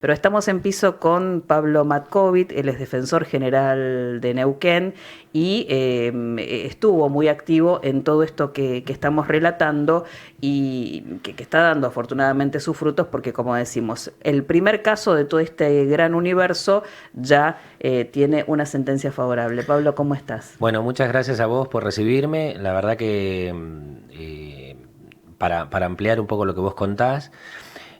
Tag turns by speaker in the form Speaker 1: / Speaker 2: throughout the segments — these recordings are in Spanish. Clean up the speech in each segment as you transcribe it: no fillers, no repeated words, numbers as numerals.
Speaker 1: Pero estamos en piso con Pablo Matkovit, él es defensor general de Neuquén y estuvo muy activo en todo esto que estamos relatando y que está dando afortunadamente sus frutos porque, como decimos, el primer caso de todo este gran universo ya tiene una sentencia favorable. Pablo, ¿cómo estás?
Speaker 2: Bueno, muchas gracias a vos por recibirme. La verdad que para ampliar un poco lo que vos contás,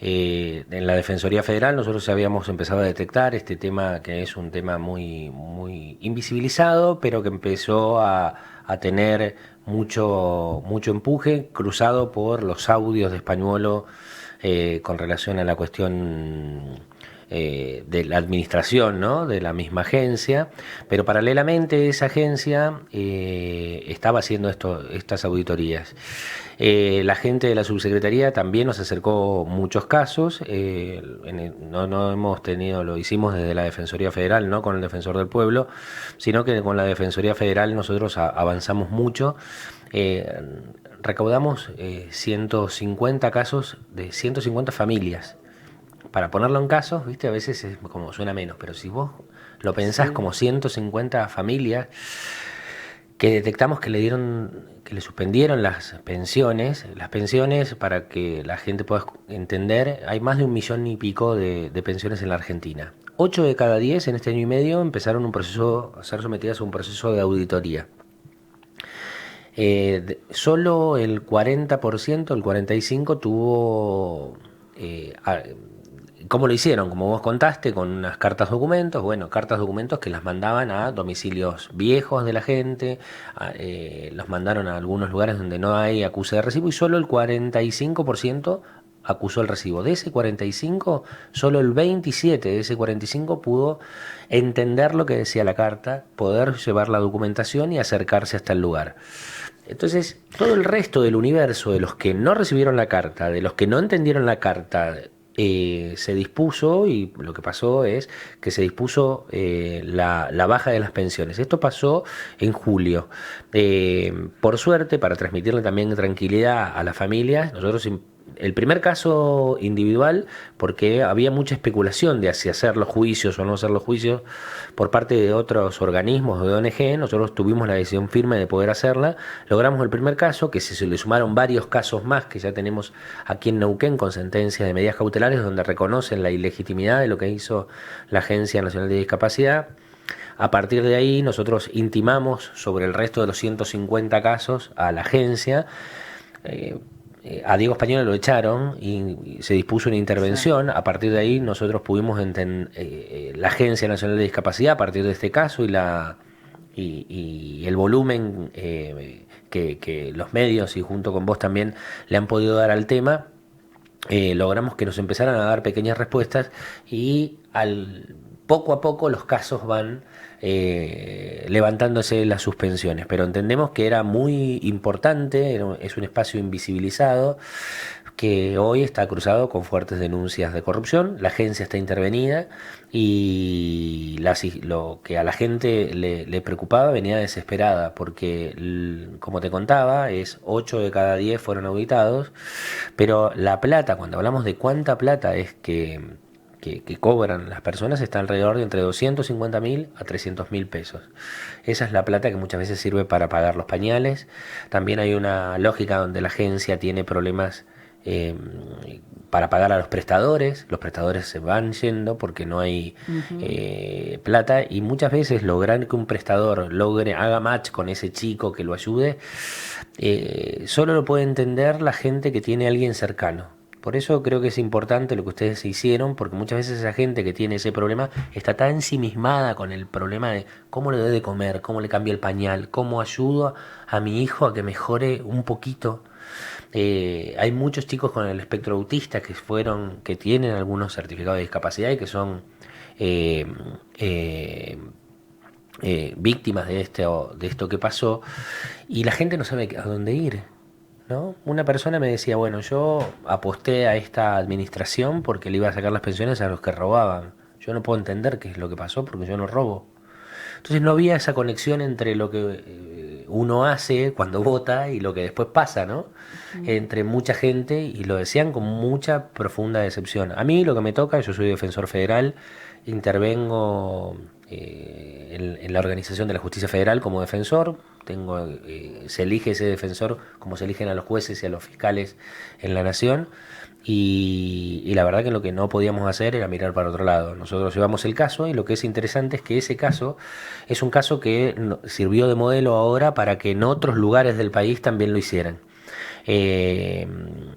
Speaker 2: en la Defensoría Federal nosotros ya habíamos empezado a detectar este tema que es un tema muy invisibilizado, pero que empezó a tener mucho empuje, cruzado por los audios de Españuelo con relación a la cuestión de la administración, ¿no?, de la misma agencia, pero paralelamente esa agencia estaba haciendo estas auditorías. La gente de la subsecretaría también nos acercó muchos casos, no hemos tenido, lo hicimos desde la Defensoría Federal, no con el Defensor del Pueblo, sino que con la Defensoría Federal nosotros avanzamos mucho. Eh, Recaudamos 150 casos de 150 familias. Para ponerlo en casos, viste, a veces es como suena menos, pero si vos lo pensás
Speaker 1: Sí.
Speaker 2: como 150 familias que detectamos que le suspendieron las pensiones para que la gente pueda entender, hay más de 1,000,000 y pico de pensiones en la Argentina. 8 de cada 10 en este año y medio empezaron un proceso, a ser sometidas a un proceso de auditoría. Solo el 40%, el 45% tuvo... ¿Cómo lo hicieron? Como vos contaste, con unas cartas documentos, bueno, cartas documentos que las mandaban a domicilios viejos de la gente, los mandaron a algunos lugares donde no hay acuse de recibo y solo el 45% acusó el recibo. De ese 45, solo el 27 de ese 45 pudo entender lo que decía la carta, poder llevar la documentación y acercarse hasta el lugar. Entonces, todo el resto del universo, de los que no recibieron la carta, de los que no entendieron la carta, se dispuso, y lo que pasó es que se dispuso la baja de las pensiones. Esto pasó en julio. Por suerte, para transmitirle también tranquilidad a las familias, nosotros el primer caso individual, porque había mucha especulación de si hacer los juicios o no hacer los juicios por parte de otros organismos o de ONG, nosotros tuvimos la decisión firme de poder hacerla. Logramos el primer caso, que se le sumaron varios casos más que ya tenemos aquí en Neuquén con sentencias de medidas cautelares donde reconocen la ilegitimidad de lo que hizo la Agencia Nacional de Discapacidad. A partir de ahí nosotros intimamos sobre el resto de los 150 casos a la agencia. Eh, a Diego Española lo echaron y se dispuso una
Speaker 1: Sí.
Speaker 2: intervención. A partir de ahí nosotros pudimos la Agencia Nacional de Discapacidad, a partir de este caso y el volumen que los medios y junto con vos también le han podido dar al tema, logramos que nos empezaran a dar pequeñas respuestas y poco a poco los casos van levantándose las suspensiones, pero entendemos que era muy importante, es un espacio invisibilizado que hoy está cruzado con fuertes denuncias de corrupción, la agencia está intervenida y lo que a la gente le preocupaba venía desesperada, porque como te contaba, es 8 de cada 10 fueron auditados, pero la plata, cuando hablamos de cuánta plata es que cobran las personas, está alrededor de entre 250.000 a 300.000 pesos. Esa es la plata que muchas veces sirve para pagar los pañales. También hay una lógica donde la agencia tiene problemas eh, para pagar a los prestadores se van yendo porque no hay
Speaker 1: Ujú.
Speaker 2: plata, y muchas veces lograr que un prestador haga match con ese chico que lo ayude, solo lo puede entender la gente que tiene a alguien cercano. Por eso creo que es importante lo que ustedes hicieron, porque muchas veces esa gente que tiene ese problema está tan ensimismada con el problema de cómo le doy de comer, cómo le cambio el pañal, cómo ayudo a mi hijo a que mejore un poquito. Hay muchos chicos con el espectro autista que tienen algunos certificados de discapacidad y que son eh, eh, víctimas de esto que pasó, y la gente no sabe a dónde ir, ¿no? Una persona me decía, bueno, yo aposté a esta administración porque le iba a sacar las pensiones a los que robaban. Yo no puedo entender qué es lo que pasó porque yo no robo. Entonces no había esa conexión entre lo que uno hace cuando vota y lo que después pasa, ¿no? Entre mucha gente, y lo decían con mucha profunda decepción. A mí lo que me toca, yo soy defensor federal, intervengo en la organización de la justicia federal como defensor. Se elige ese defensor como se eligen a los jueces y a los fiscales en la nación. Y la verdad que lo que no podíamos hacer era mirar para otro lado. Nosotros llevamos el caso, y lo que es interesante es que ese caso es un caso que sirvió de modelo ahora para que en otros lugares del país también lo hicieran.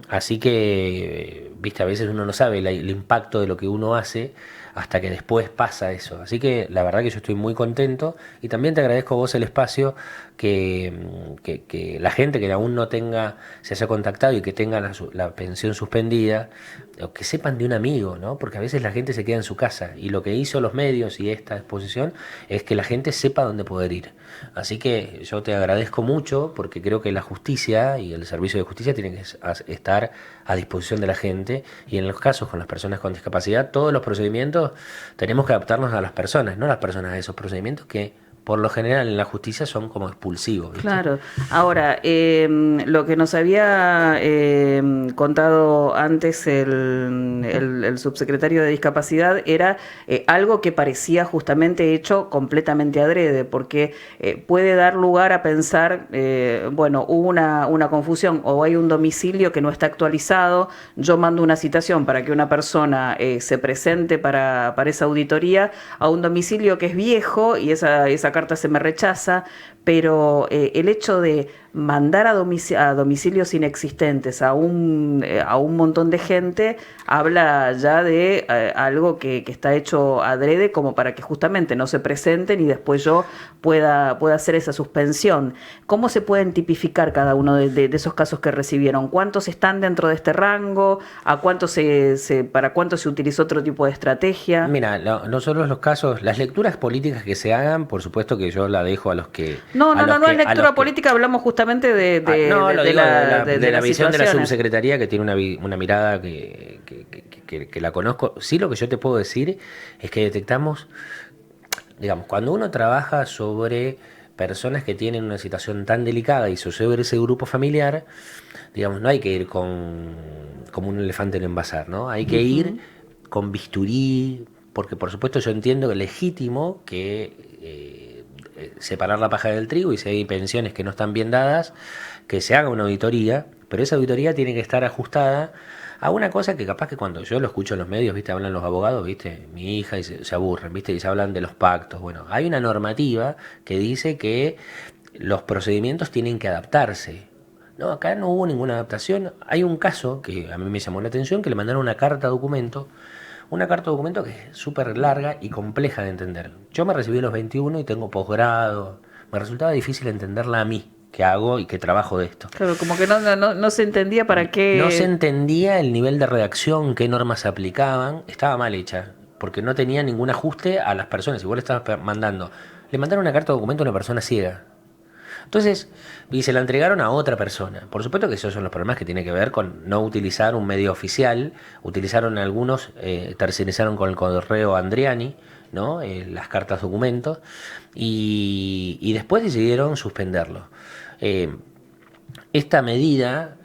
Speaker 2: Así que, viste, a veces uno no sabe el impacto de lo que uno hace hasta que después pasa eso. Así que la verdad que yo estoy muy contento, y también te agradezco a vos el espacio, que la gente que aún no se haya contactado y que tenga la pensión suspendida, o que sepan de un amigo, ¿no? Porque a veces la gente se queda en su casa, y lo que hizo los medios y esta exposición es que la gente sepa dónde poder ir. Así que yo te agradezco mucho, porque creo que la justicia y el servicio de justicia tienen que estar a disposición de la gente, y en los casos con las personas con discapacidad, todos los procedimientos tenemos que adaptarnos a las personas, no las personas a esos procedimientos que por lo general en la justicia son como expulsivos, ¿viste?
Speaker 1: Claro. Ahora, lo que nos había contado antes el subsecretario de Discapacidad era algo que parecía justamente hecho completamente adrede, porque puede dar lugar a pensar, bueno, hubo una confusión, o hay un domicilio que no está actualizado, yo mando una citación para que una persona se presente para esa auditoría a un domicilio que es viejo, y esa carta se me rechaza, pero el hecho de mandar a domicilios inexistentes a un montón de gente habla ya de algo que está hecho adrede, como para que justamente no se presenten y después yo pueda hacer esa suspensión. ¿Cómo se pueden tipificar cada uno de esos casos que recibieron? ¿Cuántos están dentro de este rango? ¿A cuántos para cuánto se utilizó otro tipo de estrategia?
Speaker 2: Mira, nosotros los casos, las lecturas políticas que se hagan, por supuesto que yo la dejo a los que...
Speaker 1: No es lectura política, hablamos justamente de
Speaker 2: la visión de la
Speaker 1: situaciones.
Speaker 2: subsecretaría, que tiene una mirada que la conozco. Sí, lo que yo te puedo decir es que detectamos, digamos, cuando uno trabaja sobre personas que tienen una situación tan delicada y sobre ese grupo familiar, digamos, no hay que ir como un elefante en el bazar, ¿no? Hay que ir con bisturí, porque por supuesto yo entiendo que es legítimo que separar la paja del trigo, y si hay pensiones que no están bien dadas, que se haga una auditoría, pero esa auditoría tiene que estar ajustada a una cosa que capaz que cuando yo lo escucho en los medios, viste, hablan los abogados, viste, mi hija, y se aburren, viste, y se hablan de los pactos. Bueno, hay una normativa que dice que los procedimientos tienen que adaptarse. No, acá no hubo ninguna adaptación. Hay un caso que a mí me llamó la atención, que le mandaron una carta documento que es súper larga y compleja de entender. Yo me recibí a los 21 y tengo posgrado. Me resultaba difícil entenderla a mí, que hago y que trabajo de esto.
Speaker 1: Claro, como que no se entendía para qué...
Speaker 2: No se entendía el nivel de redacción, qué normas se aplicaban. Estaba mal hecha, porque no tenía ningún ajuste a las personas. Igual estabas le mandaron una carta documento a una persona ciega. Entonces, y se la entregaron a otra persona. Por supuesto que esos son los problemas que tienen que ver con no utilizar un medio oficial. Utilizaron algunos, tercerizaron con el correo Andriani, ¿no? Las cartas documentos, y después decidieron suspenderlo. Esta medida,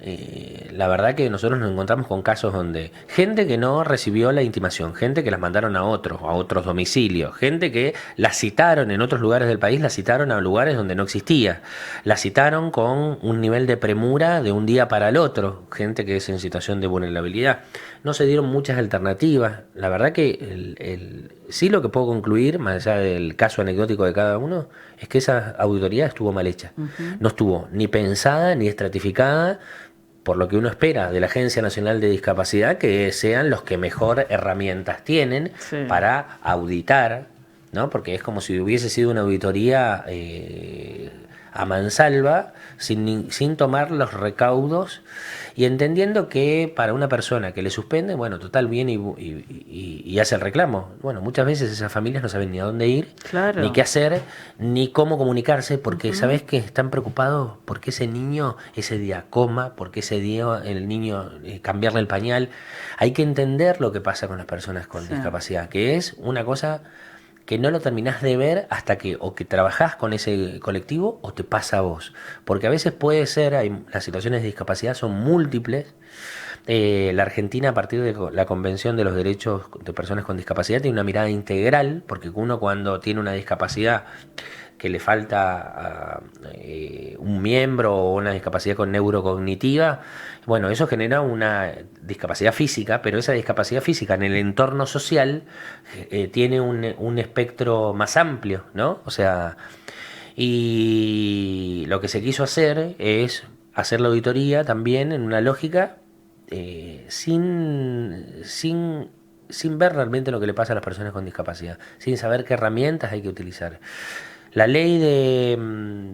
Speaker 2: la verdad que nosotros nos encontramos con casos donde gente que no recibió la intimación, gente que las mandaron a otros domicilios, gente que las citaron en otros lugares del país, las citaron a lugares donde no existía, las citaron con un nivel de premura de un día para el otro, gente que es en situación de vulnerabilidad. No se dieron muchas alternativas. La verdad que sí, lo que puedo concluir, más allá del caso anecdótico de cada uno, es que esa auditoría estuvo mal hecha. No estuvo ni pensada ni estratificada por lo que uno espera de la Agencia Nacional de Discapacidad, que sean los que mejor herramientas tienen para auditar, ¿no? Porque es como si hubiese sido una auditoría a mansalva, sin tomar los recaudos, y entendiendo que para una persona que le suspende, bueno, total, viene y hace el reclamo. Bueno, muchas veces esas familias no saben ni a dónde ir,
Speaker 1: claro,
Speaker 2: ni qué hacer, ni cómo comunicarse, porque sabes que están preocupados porque ese niño ese día coma, porque ese día el niño cambiarle el pañal. Hay que entender lo que pasa con las personas con discapacidad, que es una cosa que no lo terminás de ver hasta que o que trabajás con ese colectivo o te pasa a vos. Porque a veces puede ser, las situaciones de discapacidad son múltiples. La Argentina, a partir de la Convención de los Derechos de Personas con Discapacidad, tiene una mirada integral, porque uno cuando tiene una discapacidad que le falta un miembro o una discapacidad con neurocognitiva, bueno, eso genera una discapacidad física, pero esa discapacidad física en el entorno social tiene un espectro más amplio, ¿no? O sea, y lo que se quiso hacer es hacer la auditoría también en una lógica sin ver realmente lo que le pasa a las personas con discapacidad, sin saber qué herramientas hay que utilizar. La ley de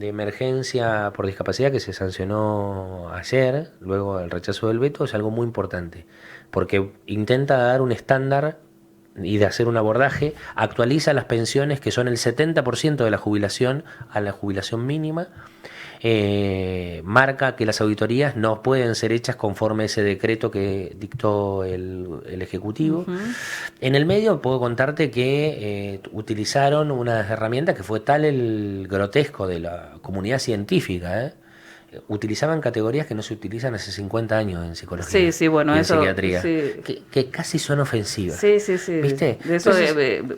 Speaker 2: emergencia por discapacidad que se sancionó ayer, luego del rechazo del veto, es algo muy importante, porque intenta dar un estándar y de hacer un abordaje, actualiza las pensiones que son el 70% de la jubilación a la jubilación mínima, marca que las auditorías no pueden ser hechas conforme ese decreto que dictó el Ejecutivo. Uh-huh. En el medio puedo contarte que utilizaron unas herramientas que fue tal el grotesco de la comunidad científica, utilizaban categorías que no se utilizan hace 50 años en psicología,
Speaker 1: sí, bueno,
Speaker 2: y en
Speaker 1: eso,
Speaker 2: psiquiatría,
Speaker 1: sí.
Speaker 2: que casi son ofensivas.
Speaker 1: Sí.
Speaker 2: ¿Viste?
Speaker 1: De eso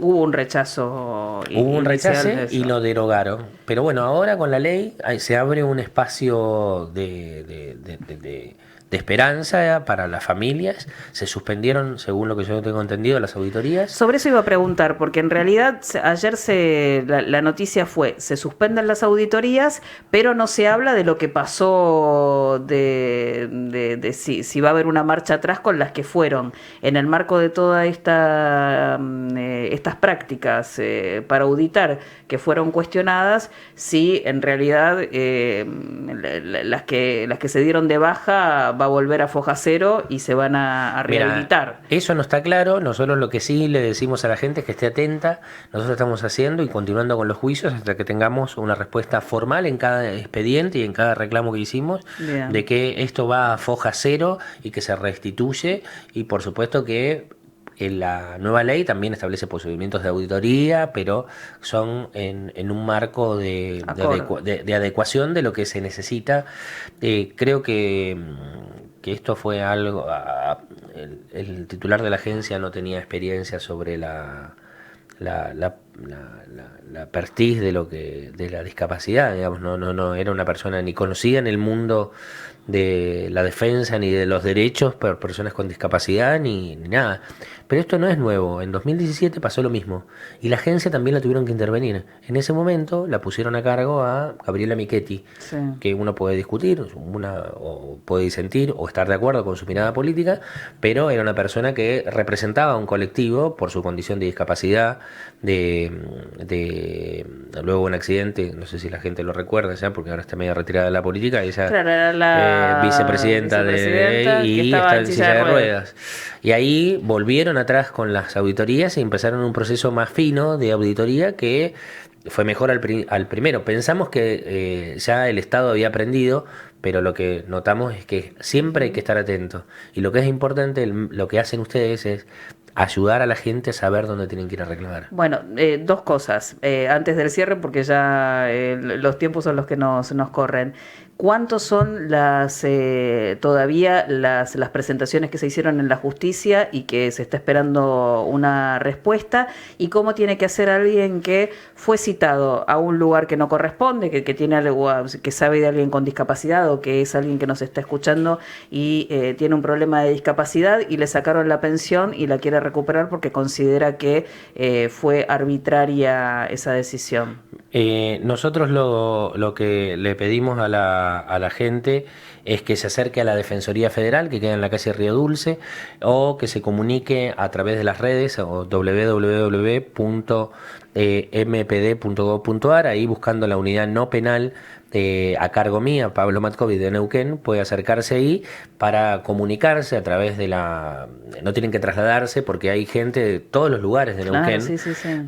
Speaker 1: hubo un rechazo.
Speaker 2: Hubo un rechazo y lo derogaron. Pero bueno, ahora con la ley se abre un espacio de esperanza para las familias. Se suspendieron, según lo que yo tengo entendido, las auditorías.
Speaker 1: Sobre eso iba a preguntar, porque en realidad ayer la noticia fue, se suspenden las auditorías, pero no se habla de lo que pasó, de si va a haber una marcha atrás con las que fueron, en el marco de todas estas prácticas para auditar que fueron cuestionadas, si en realidad las que se dieron de baja va a volver a foja cero y se van a rehabilitar.
Speaker 2: Mira, eso no está claro. Nosotros lo que sí le decimos a la gente es que esté atenta. Nosotros estamos haciendo y continuando con los juicios hasta que tengamos una respuesta formal en cada expediente y en cada reclamo que hicimos. Bien. De que esto va a foja cero y que se restituye, y por supuesto que la nueva ley también establece procedimientos de auditoría, pero son en un marco de adecuación de lo que se necesita. Creo que esto fue algo... El titular de la agencia no tenía experiencia sobre la pertiz de la discapacidad, digamos, no era una persona ni conocida en el mundo de la defensa ni de los derechos para personas con discapacidad ni nada. Pero esto no es nuevo. En 2017 pasó lo mismo y la agencia también la tuvieron que intervenir. En ese momento la pusieron a cargo a Gabriela Michetti, sí, que uno puede discutir, o puede disentir o estar de acuerdo con su mirada política, pero era una persona que representaba a un colectivo por su condición de discapacidad, luego un accidente, no sé si la gente lo recuerda ya, porque ahora está medio retirada de la política, ella claro, era la vicepresidenta y está en silla de ruedas. Y ahí volvieron atrás con las auditorías y empezaron un proceso más fino de auditoría que fue mejor al primero. Pensamos que ya el Estado había aprendido, pero lo que notamos es que siempre hay que estar atentos. Y lo que es importante, lo que hacen ustedes es ayudar a la gente a saber dónde tienen que ir a reclamar.
Speaker 1: Bueno, dos cosas. Antes del cierre, porque ya los tiempos son los que nos corren. ¿Cuántos son todavía las presentaciones que se hicieron en la justicia y que se está esperando una respuesta? ¿Y cómo tiene que hacer alguien que fue citado a un lugar que no corresponde, que tiene algo, que sabe de alguien con discapacidad o que es alguien que nos está escuchando y tiene un problema de discapacidad y le sacaron la pensión y la quiere recuperar porque considera que fue arbitraria esa decisión?
Speaker 2: Nosotros lo que le pedimos a la gente es que se acerque a la Defensoría Federal, que queda en la calle Río Dulce, o que se comunique a través de las redes o www.mpd.gov.ar, ahí buscando la unidad no penal a cargo mía, Pablo Matkovic de Neuquén, puede acercarse ahí para comunicarse a través de no tienen que trasladarse porque hay gente de todos los lugares de Neuquén,
Speaker 1: claro, sí.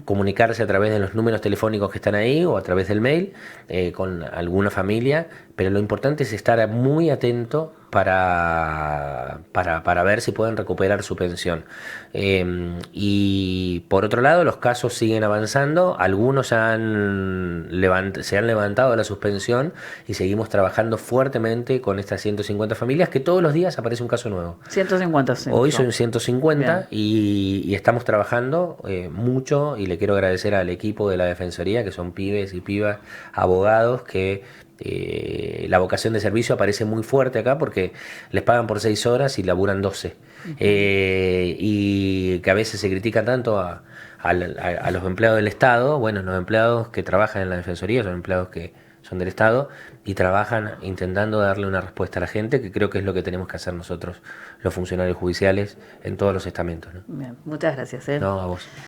Speaker 2: Comunicarse a través de los números telefónicos que están ahí o a través del mail con alguna familia pero lo importante es estar muy atento para ver si pueden recuperar su pensión. Y por otro lado, los casos siguen avanzando, algunos ya se han levantado de la suspensión y seguimos trabajando fuertemente con estas 150 familias, que todos los días aparece un caso nuevo.
Speaker 1: 150, sí.
Speaker 2: Hoy son 150
Speaker 1: Bien.
Speaker 2: y estamos trabajando mucho, y le quiero agradecer al equipo de la Defensoría, que son pibes y pibas, abogados, que la vocación de servicio aparece muy fuerte acá porque les pagan por 6 horas y laburan 12. Y que a veces se critica tanto a los empleados del Estado. Bueno, los empleados que trabajan en la Defensoría son empleados que son del Estado y trabajan intentando darle una respuesta a la gente, que creo que es lo que tenemos que hacer nosotros, los funcionarios judiciales, en todos los estamentos, ¿no?
Speaker 1: Bien, muchas gracias.
Speaker 2: No, a vos.